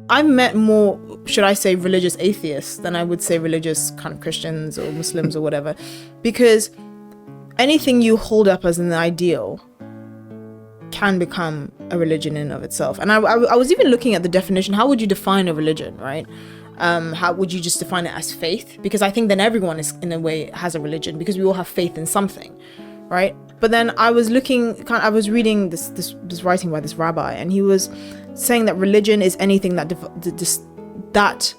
I've met more, should I say, religious atheists than I would say religious kind of Christians or Muslims or whatever, because anything you hold up as an ideal can become a religion in and of itself. And I was even looking at the definition. How would you define a religion, right? How would you just define it as faith? Because I think then everyone is, in a way, has a religion, because we all have faith in something, right? But then I was reading this writing by this rabbi, and he was saying that religion is anything that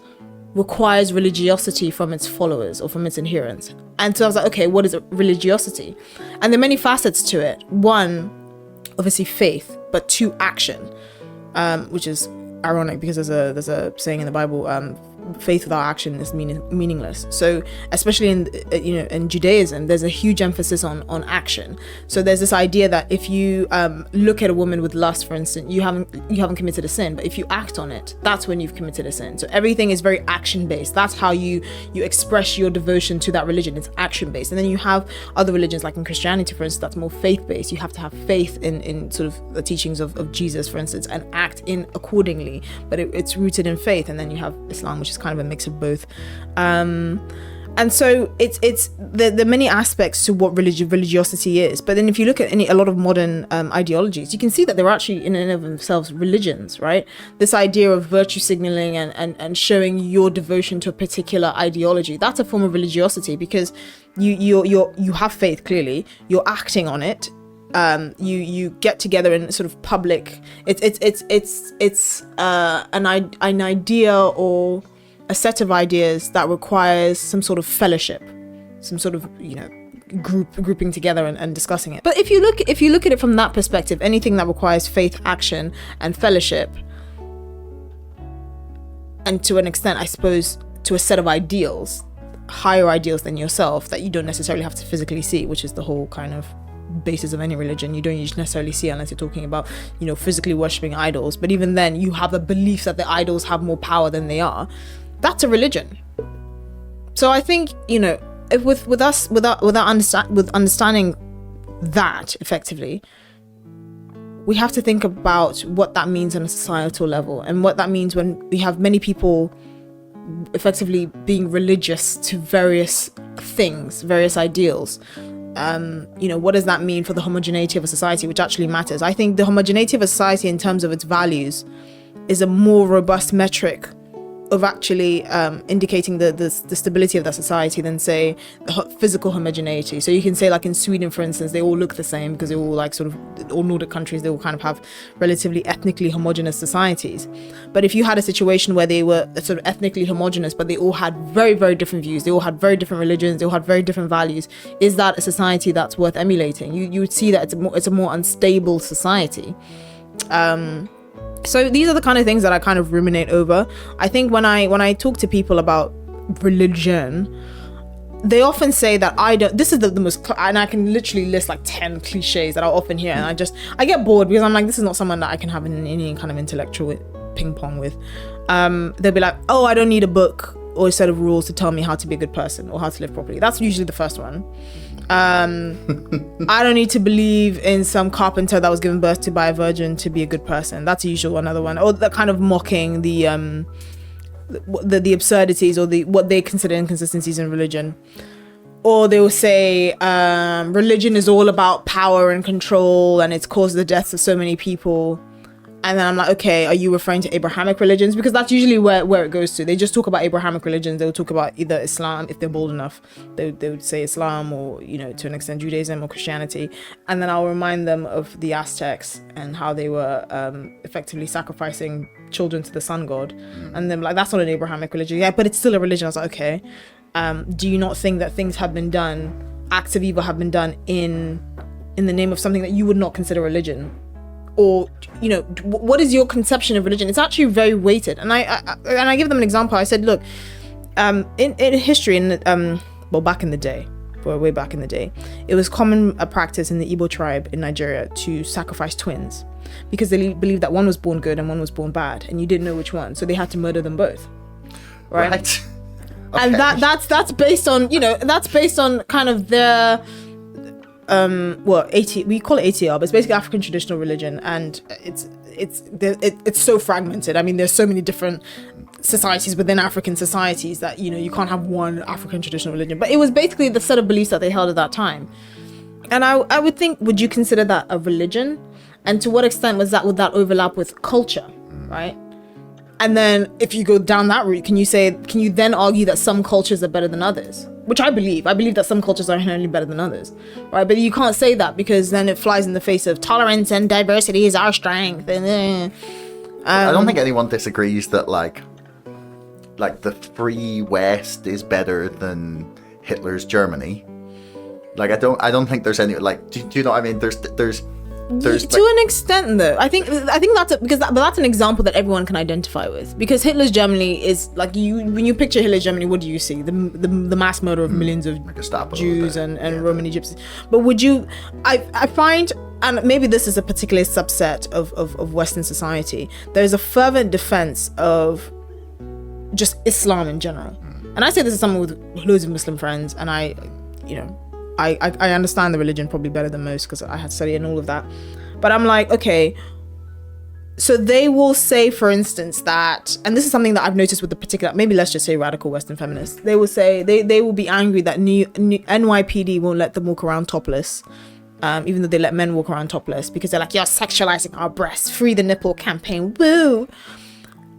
requires religiosity from its followers or from its adherents. And so I was like, okay, what is religiosity? And there are many facets to it. One, obviously faith, but two, action, which is ironic because there's a saying in the Bible, faith without action is meaningless. So especially in Judaism, there's a huge emphasis on action. So there's this idea that if you look at a woman with lust, for instance, you haven't committed a sin, but if you act on it, that's when you've committed a sin. So everything is very action based. That's how you express your devotion to that religion. It's action based. And then you have other religions, like in Christianity, for instance, that's more faith based. You have to have faith in sort of the teachings of Jesus, for instance, and act in accordingly, but it's rooted in faith. And then you have Islam, which is kind of a mix of both, and so it's there are many aspects to what religiosity is. But then if you look at a lot of modern ideologies, you can see that they're actually in and of themselves religions, right? This idea of virtue signaling and showing your devotion to a particular ideology, that's a form of religiosity, because you have faith, clearly you're acting on it. You get together in sort of public. It's an idea or a set of ideas that requires some sort of fellowship, some sort of grouping together and discussing it. But if you look at it from that perspective, anything that requires faith, action, and fellowship, and to an extent, I suppose, to a set of ideals, higher ideals than yourself, that you don't necessarily have to physically see, which is the whole kind of basis of any religion. You don't usually necessarily see unless you're talking about physically worshipping idols, but even then you have a belief that the idols have more power than they are. That's a religion. So I think if with understanding that effectively, we have to think about what that means on a societal level, and what that means when we have many people effectively being religious to various things, various ideals. What does that mean for the homogeneity of a society, which actually matters? I think the homogeneity of a society in terms of its values is a more robust metric of actually indicating the stability of that society than, say, the physical homogeneity. So you can say, like in Sweden, for instance, they all look the same because they all all Nordic countries, they all kind of have relatively ethnically homogenous societies. But if you had a situation where they were sort of ethnically homogenous, but they all had very, very different views, they all had very different religions, they all had very different values, is that a society that's worth emulating? You would see that it's a more unstable society. So these are the kind of things that I kind of ruminate over. I think when I talk to people about religion, they often say that this is the most, and I can literally list like 10 cliches that I often hear, and I get bored, because I'm like, this is not someone that I can have any kind of intellectual ping pong with. They'll be like, oh, I don't need a book or a set of rules to tell me how to be a good person or how to live properly. That's usually the first one. I don't need to believe in some carpenter that was given birth to by a virgin to be a good person. That's usually another one. Or that kind of mocking the absurdities or what they consider inconsistencies in religion. Or they will say religion is all about power and control, and it's caused the deaths of so many people. And then I'm like, okay, are you referring to Abrahamic religions? Because that's usually where it goes to. They just talk about Abrahamic religions. They'll talk about either Islam, if they're bold enough. They would say Islam, or, to an extent, Judaism or Christianity. And then I'll remind them of the Aztecs and how they were effectively sacrificing children to the sun god. And then like, that's not an Abrahamic religion. Yeah, but it's still a religion. I was like, okay. Do you not think that things have been done, acts of evil have been done in the name of something that you would not consider religion? Or, what is your conception of religion? It's actually very weighted. And I give them an example. I said, look, in history, back in the day, way back in the day, it was common practice in the Igbo tribe in Nigeria to sacrifice twins, because they believed that one was born good and one was born bad, and you didn't know which one, so they had to murder them both. Right? Okay. And that's based on kind of their we call it ATR, but it's basically African traditional religion, and it's so fragmented. I mean, there's so many different societies within African societies that, you know, you can't have one African traditional religion. But it was basically the set of beliefs that they held at that time. And I would think, would you consider that a religion? And to what extent would that overlap with culture, right? And then if you go down that route, can you then argue that some cultures are better than others? Which I believe that some cultures are inherently better than others, right? But you can't say that, because then it flies in the face of tolerance and diversity is our strength. I don't think anyone disagrees that like the free West is better than Hitler's Germany. Like I don't think there's any like. Do you know what I mean? There's to an extent, though. I think that's an example that everyone can identify with, because Hitler's Germany is like, when you picture Hitler's Germany, what do you see? The mass murder of millions of Jews and Roman Egyptians. But would you? I find, and maybe this is a particular subset of Western society, there's a fervent defense of just Islam in general. And I say this as someone with loads of Muslim friends, and I understand the religion probably better than most, because I had studied and all of that. But I'm like, okay, so they will say, for instance, that, and this is something that I've noticed with the particular, maybe let's just say radical Western feminists, they will say, they will be angry that NYPD won't let them walk around topless, even though they let men walk around topless, because they're like, you're sexualizing our breasts, free the nipple campaign, woo!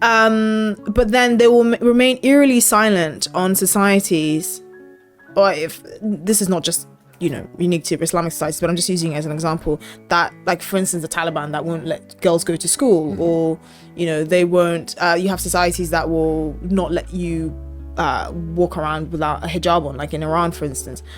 But then they will remain eerily silent on societies, or if this is not just, you know, unique to Islamic societies, but I'm just using it as an example, that, like, for instance, the Taliban that won't let girls go to school, or, you know, they won't, you have societies that will not let you walk around without a hijab on, like in Iran, for instance.